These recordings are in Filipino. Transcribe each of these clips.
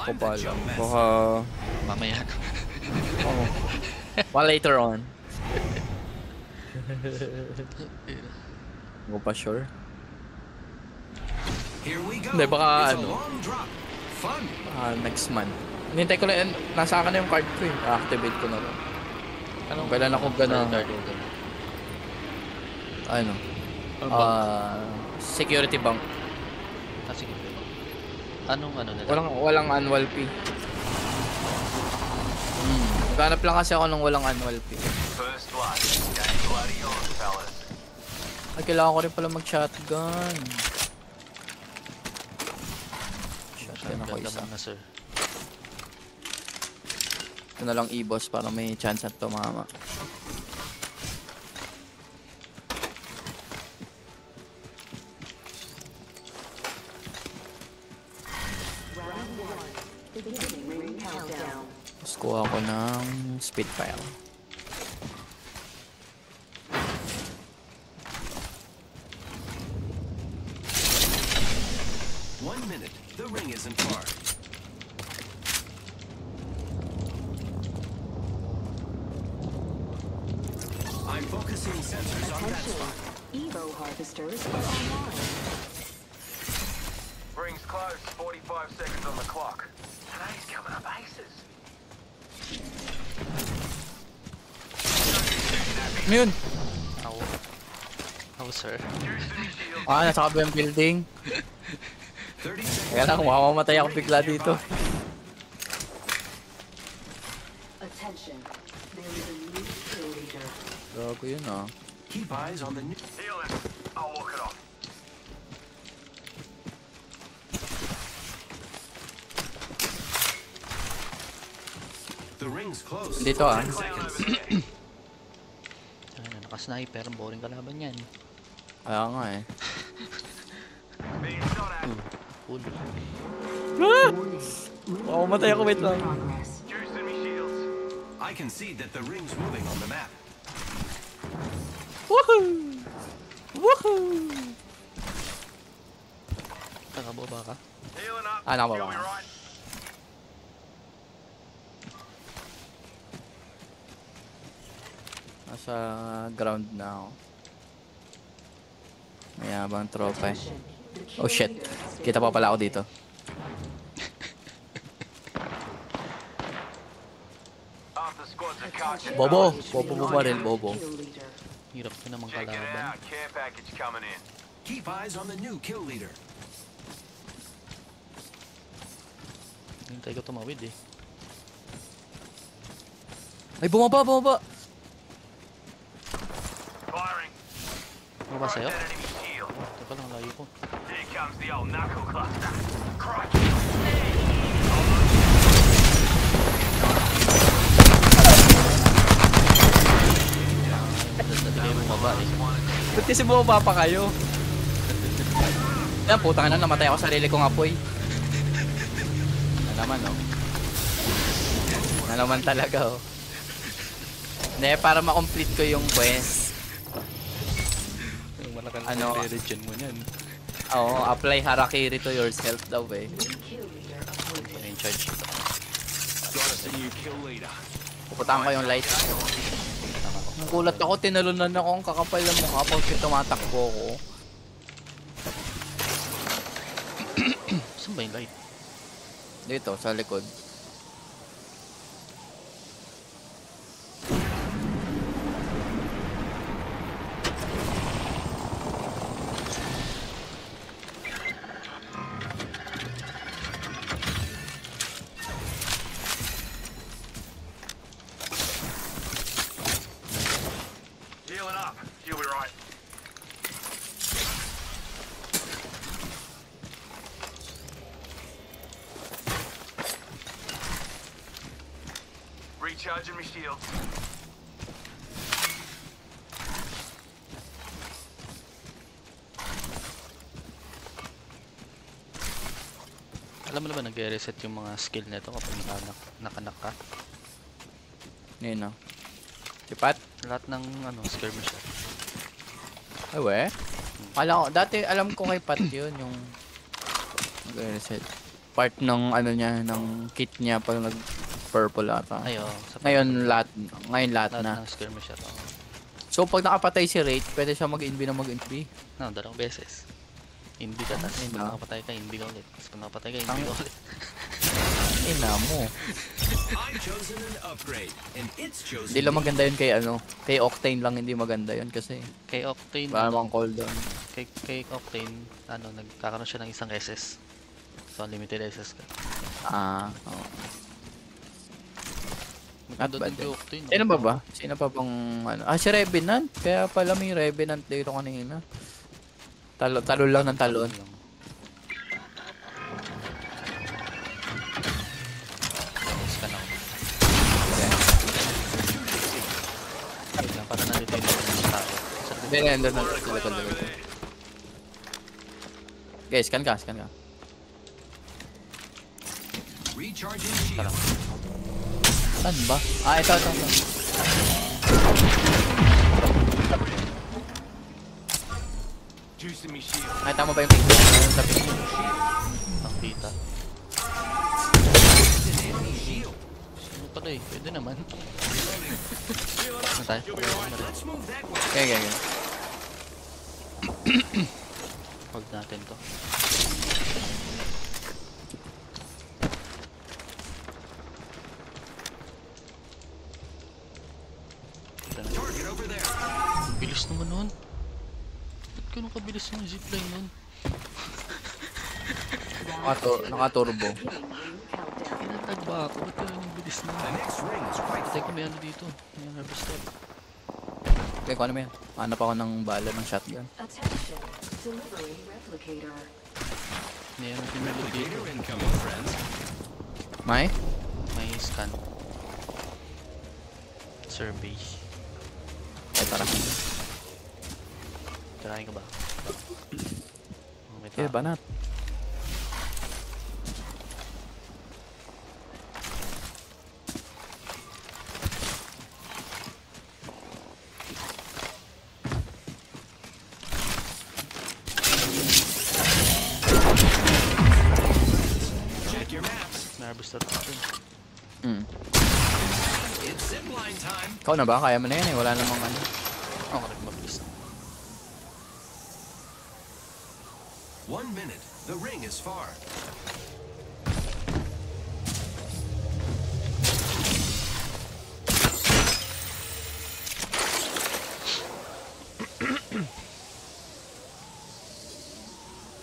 Ko pa alam. Baka... Mamaya. Oh. Baka later on. Hindi ko pa sure. Hindi, baka ano. Next month. Hinintay ko lang, nasa akin na yung card ko eh. Activate ko na lang. Anong kailan ako gana... Ano? Security bank. Sige. Anong ano nila? Walang annual fee. Naghanap lang kasi ako ng walang annual fee. Ay, kailangan ko rin pala mag-shotgun. Shotgun ako isa. Na, sir. Ito na lang i-boss para may chance at tumama. Tapos kuha ko ng Spitfire. One minute. The ring isn't far. I'm focusing sensors on that spot. Evo harvesters are online. Ring's close. 45 seconds on the clock. Today's coming up aces. Yun! Ako, sir. Nasa kabilang building. Kaya lang, mamamatay ako bigla dito. Attention. There is a new kill leader. Gago yun ah. Keep eyes on the new. Heal it. I'll walk it off. The ring's close. Dito ah. Naka-sniper, boring kalaban yan. Kaya nga eh. Cool. Mamamatay ako, wait lang. I can see that the ring's moving on the map. Woohoo! Woohoo! Nakababa ka? Nakababa ka. Nasa ground na ako. Mayabang tropa eh. Oh shit. Kita pa pala ako dito. Bobo! Bobo mo pa rin, Bobo. Hirap ko namang kalaban. Keep eyes on the new kill leader. Hintay ko tumawid eh. Ay, bumaba! Bumaba! Ano ba sa'yo? Teka lang, layo ko. Here comes the old knuckle cluster. Hindi bumaba eh. Ba't kasi bumaba pa kayo? Yan, putang na, namatay ako sa sarili kong apoy. Nalaman, oh. Nalaman talaga, oh. Hindi, para ma-complete ko yung quest. Ano? Regen mo niyan. Oo, apply harakiri to yourself daw, eh. In charge. Pupuntahan ko yung light. Nagulat ako, tinalunan ako ang kakapal ng mukha pag tumatakbo ko. Saan ba yung light? Dito, sa likod. Recharging my shields. Alam mo na ba nag-reset yung mga skill nito kapag nakanak ka? Ngayon, no? Si Pat? Lahat ng ano, skirmisher. Ay, we? Dati alam ko kay Pat yun, yung nag-reset. part ng ano niya, ng kit niya pag nag-purple ata. Ay, oo. Ngayon lahat lahat na. ng skirmisher. Oo. So pag nakapatay si Wraith, pwede siya mag-invi na mag-invi. No, dalawang beses. Inbi ka, tapos Ayun pag na. nakapatay ka, inbi ka ulit. Tapos pag nakapatay ka, inbi ka ulit. Ina mo. I've chosen an upgrade, and it's chosen Hindi lang maganda yun kay ano, kay Octane lang hindi maganda yun kasi Kay Octane, para mang cooldown. kay Octane, nagkakaroon siya ng isang SS. So, unlimited SS ka. Oo. Maganda bad din kay din. Octane. Sino pa ba? Sino pa bang ano? Si Revenant. Kaya pala may Revenant dito kanina. Talon lang ng talon. Scan ako. Wait lang, para nandito yung mga tao. Hindi na, nandun na. Likod. Guys, scan ka. recharging shield. Parang, Saan ba? Ito. Juicing me shield. Nakita mo ba yung picture? Sa picture. nakita. Ano pala eh, pwede naman. Ano tayo? Let's move that way. Okay. Hold natin to. Target over there. Bilis naman nun. Ba't ganun kabilis yung zipline nun? Naka-turbo. Countdown. Tinatag ba ako? Ba't ganun yung bilis nun? The next ring is right Teka, for may ano dito. May harvester. Okay, kung ano mo yan? Hanap ako ng bala ng shotgun. Attention. Delivering replicator. May ano pinulog dito. Gator incoming, friends. May? May scan. Survey. Tara. Tirahin ka ba? Oh, may Okay, tao. banat. Check your maps. May harvester dito. It's zipline time. Ikaw na ba? Kaya mo na yan eh. Wala namang ano. Oh, mabilis na. 1 minute. The ring is far.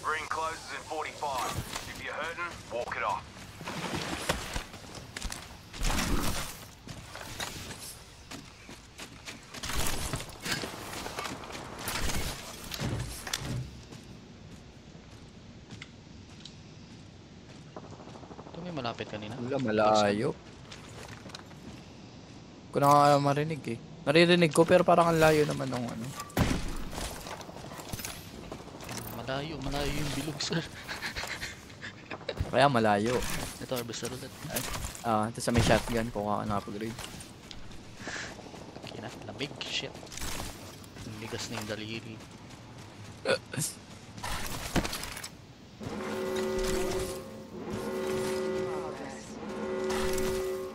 Ring closes in 45. If you're hurting, walk it off. Ito may malapit kanina. Wala, malayo. Ko na nga marinig eh. Naririnig ko pero parang ang layo naman ng ano. Malayo yung bilog, sir. Kaya malayo. Ito, harvester ulit. Ito sa may shotgun ko nakapag-raid. Kina, lamig. Shit. Ang bigas na yung daliri. Progress.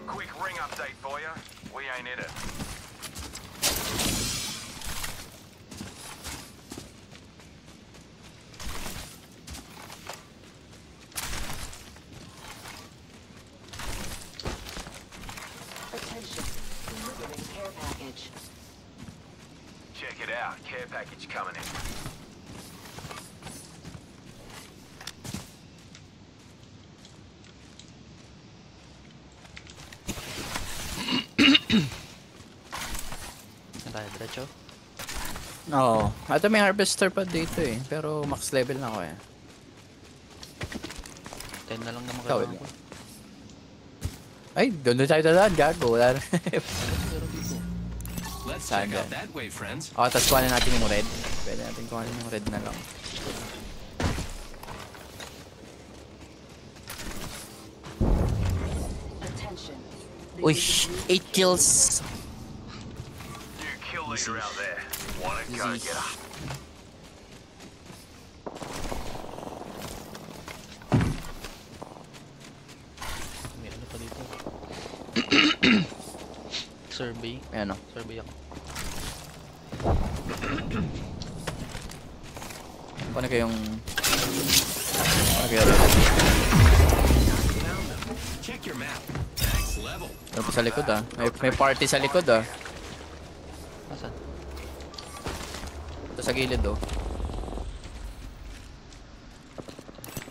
Quick ring update for you. We ain't in it. Attention. Delivering care package. Check it out. Care package coming in. Saan tayo, diretso? Oo. Ito may harvester pa dito eh. Pero max level na ako eh. 10 na lang naman Ikaw, kailangan ko. Ay, doon tayo dadaan. Gago. Wala na. Pero dito. Let's Saan check out yan? that way, friends. Tapos kuhanin natin yung red. Pwede natin kuhanin yung red na lang. Attention. Uy, 8 kills. New kill leader out there. Wanna go Easy. get up. Survey. Ayan o. Survey ako. Paano kayong... Paano kayo? Check your map. Next level. Ano pa sa likod ah? May party sa likod ah. Asan? Ito sa gilid oh.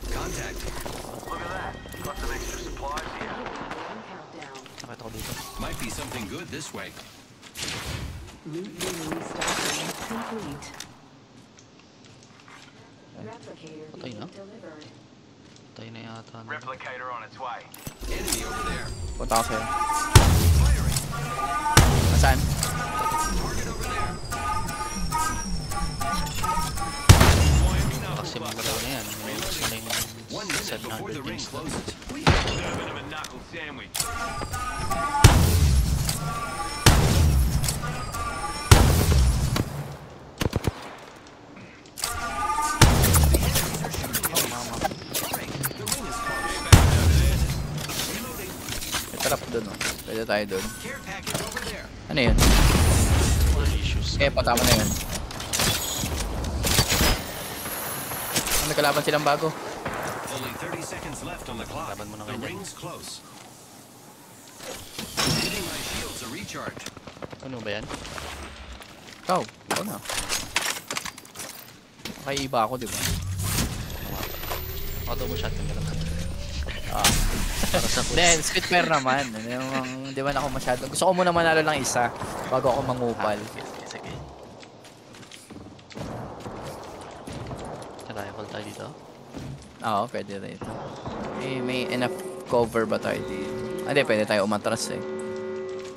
Contact. Look at that. Got some extra supplies here. Countdown. Nakita ko dito. Might be something good this way. Loot room stocking complete. Replicator Patay being na? delivered. Tayo na yata. Replicator on its way. Enemy over there. Punta ako sa'yo. Nasaan? Target over there. Kasi mga dalawa na yan. May gusto na yung 1 minute before the 700 ring things. closes. Serving him a knuckle sandwich. May trap dun oh. Pwede tayo dun. Care package over there. Ano yun? Walang issues. Eh, patama na yun. May kalaban silang bago. Only 30 seconds left on the clock. Laban mo na The kayo dyan. ring's close. Giving my shields a recharge. Ano ba yan? Ikaw, ikaw na. Nakaiba ako, di ba? Ako daw mo shotgun ka lang. Ah. Para sa Then, spitfire naman. Di ba na ako masyado. Gusto ko muna manalo lang isa bago ako mangupal. Sige. Rifle tayo dito. Oo, pwede rito. May enough cover ba tayo dito? Ah, di, pwede tayo umatras eh.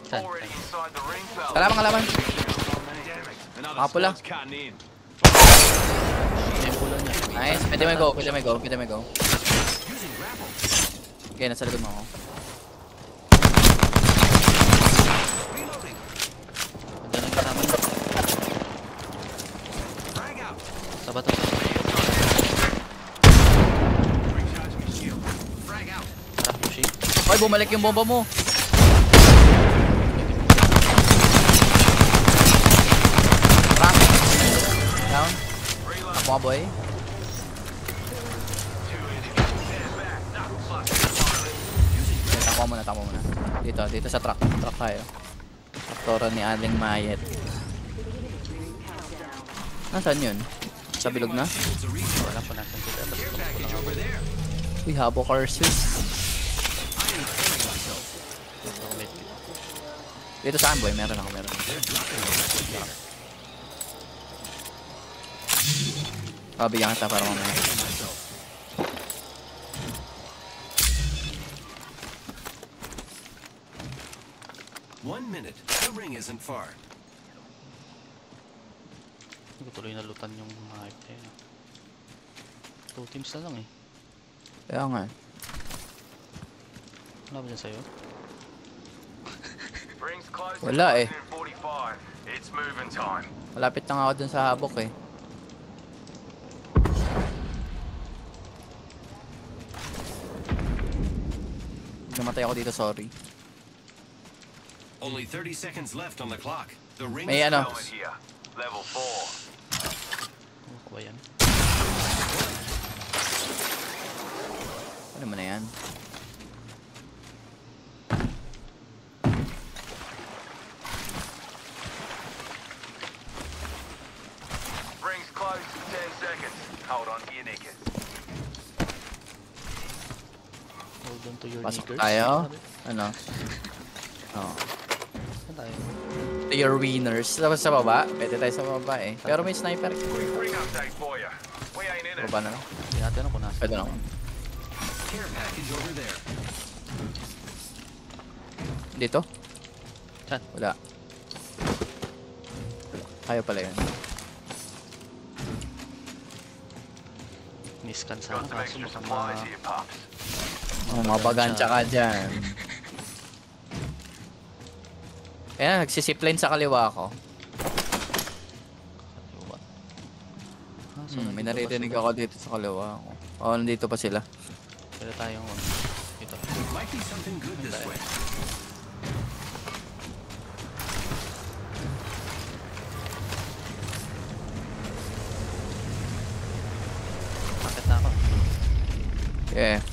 Saan? Already inside the ring, fella. Kalaban, kalaban. Damn it. Another Mapula. squad's cutting in. May pula niya. Nice. Pwede may go, pwede may go, pwede may go. Using grapple. Okay, nasa likod mo ako. Reloading. Andiyan ang kasama niya. Frag out. Sa bato. Recharge me shield. Frag out. Sarap yung shield. Hoy, bumalik yung bomba mo. Crack. Down. Reload. Ako nga, boy. Two enemies. Stand back. Knuckle cluster. Takbo muna, takbo muna. Dito sa truck. Truck tayo. Traktoran ni Aling Mayet. Nasaan yun? Sa bilog na? Shields a recharge. Wala pa natin dito. Tapos Care tumakbo lang package ako. over there. Uy, habo curses. I am killing myself. Dito ako medkit. Dito saan, boy? Meron ako. They're dropping the replicator. Bigyan kita para mamaya. Killing myself. One minute. The ring isn't far. Hindi ko tuloy nalutan yung mga hype na yun. 2 teams na lang eh. Kaya nga. Wala ba dyan sa'yo? Rings closing. Wala eh. In 45. It's moving time. Malapit na nga ako dun sa habok eh. Namatay ako dito, sorry. Only 30 seconds left on the clock. The ring May is ano? Helmet here. Level 4. Ano ko ba yan? Ano mo na yan? Rings close. 10 seconds. Hold on to your knickers. Hold on to your Pasok knickers. tayo. Sabi. Ano? Oh. Saan tayo? To your winners. Tapos sa baba. Pwede tayo sa baba eh. Pero may sniper. Quick ring update for you. We ain't in Sa it. baba na lang. Hindi natin ano kung nasa. Pwede lang. care package over there. Dito? Saan? Wala. Kaya pala yun. Niskan sana Got some kaso extra baka supplies here, pups. Oh, mga bagansya ka dyan. Kaya nagsisipline sa kaliwa ko. Kaliwa. Ah, so May nandito ba naririnig sila? ako dito sa kaliwa ko. Oo, nandito pa sila. Pwede tayong dito. Might be something good this way. Yeah.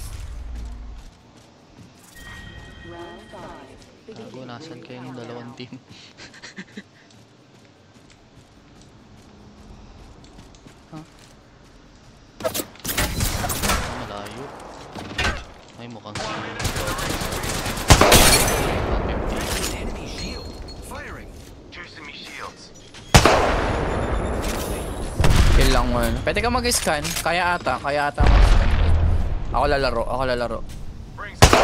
Round 5. Gago, nasan kayo ng dalawang team? Huh? Malayo. Ay, mukhang si... Enemy shield. Firing. Juicing me shields. Kill lang mo. Pwede ka mag-scan. Kaya ata mag-scan. Ako lalaro. Bring some.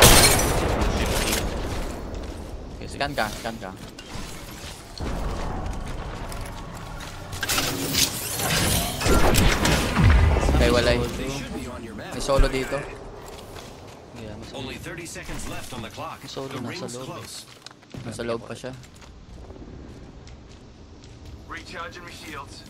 Scan ka. Okay, walay. They should be on your map. May solo dito. Yeah, mas Only 30 seconds left on the clock. Solo The nasa ring's loob. close. Nasa loob pa siya. Recharging me shields.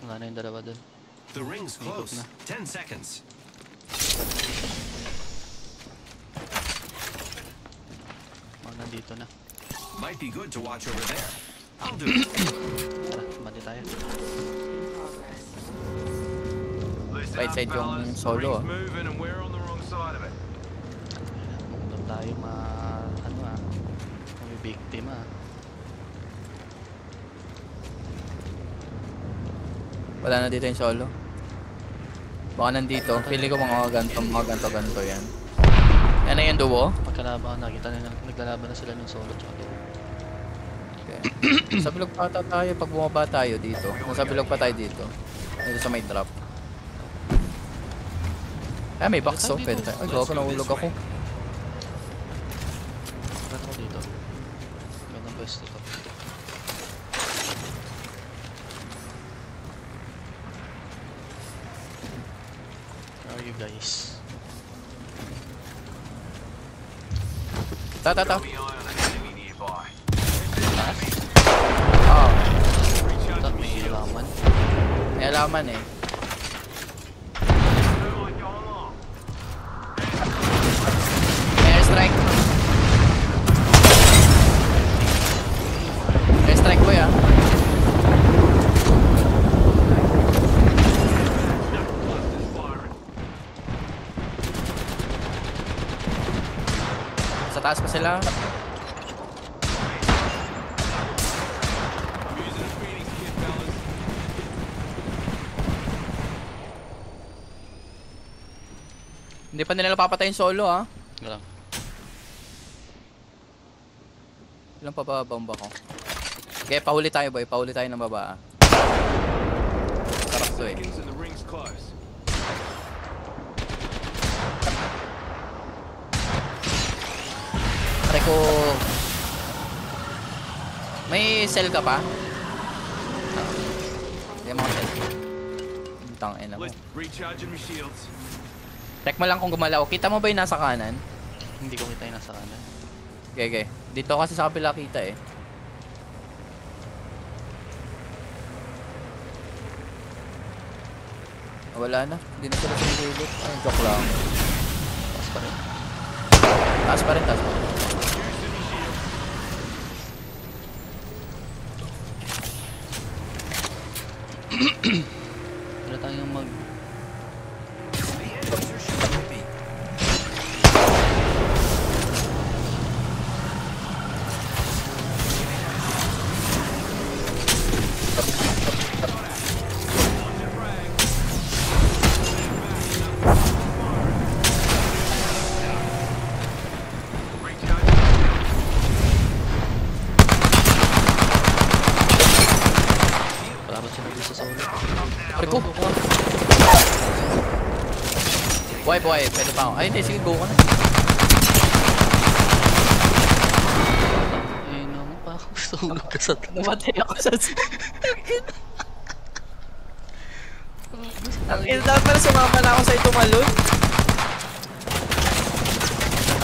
Wala na yung dalawa dun. The ring's close. na. 10 seconds. Mga nandito na. Might be good to watch over there. I'll do it. Tara, mati tayo. Listen Right up, side yung fellas. solo, Ring's moving and we're on the wrong side of it. Huwag tayo may biktima. Wala na dito yung solo. Baka nandito. Pili ko mga ganto yan. Yan na yung duo. Pagkalaban, nakita na naglalaban na sila ng solo tsaka duo. Okay. Sa bilog pa ata tayo pag bumaba tayo dito. Nasa bilog pa tayo dito. Dito sa may drop. Ay, may box oh. Pwede tayo. Ay, gawa nahulog ako. Ba't ako dito? Gandang pwesto to. Where are you guys? Ta. Got me eye on an enemy nearby. Ah, Tak, may laman. may alaman eh. Thermite going long. May airstrike. Airstrike ko ya. Cluster's firing. Sa taas pa sila. I'm using a Phoenix kit, fellas. Hindi pa nila papatayin solo ah. Galang. Ilang pababomba ko. Okay, pahuli tayo boy. Pahuli tayo ng baba ah. Sarap to eh. Seconds and the ring's close. Pare ko... May cell ka pa? Hindi mga cell. Tangina mo. Recharging me shields. Check mo lang kung gumalaw. Kita mo ba yung nasa kanan? Hindi ko kita yung nasa kanan. Okay. Dito kasi sa kapila kita eh. Wala na. Hindi na sila sinilip. Ay, joke lang. Taas pa rin. Taas pa rin. Wala tayong mag... The enemies are shooting at me. Wala ba sila dito sa solo? Pare ko. Buhay. Pwede pa ako. Ay, hindi. Sige, go ka na. Eh, naman pa ako. Tulog ka sa Namatay ako sa... Ang ina pala sumama na ako sa itumalon.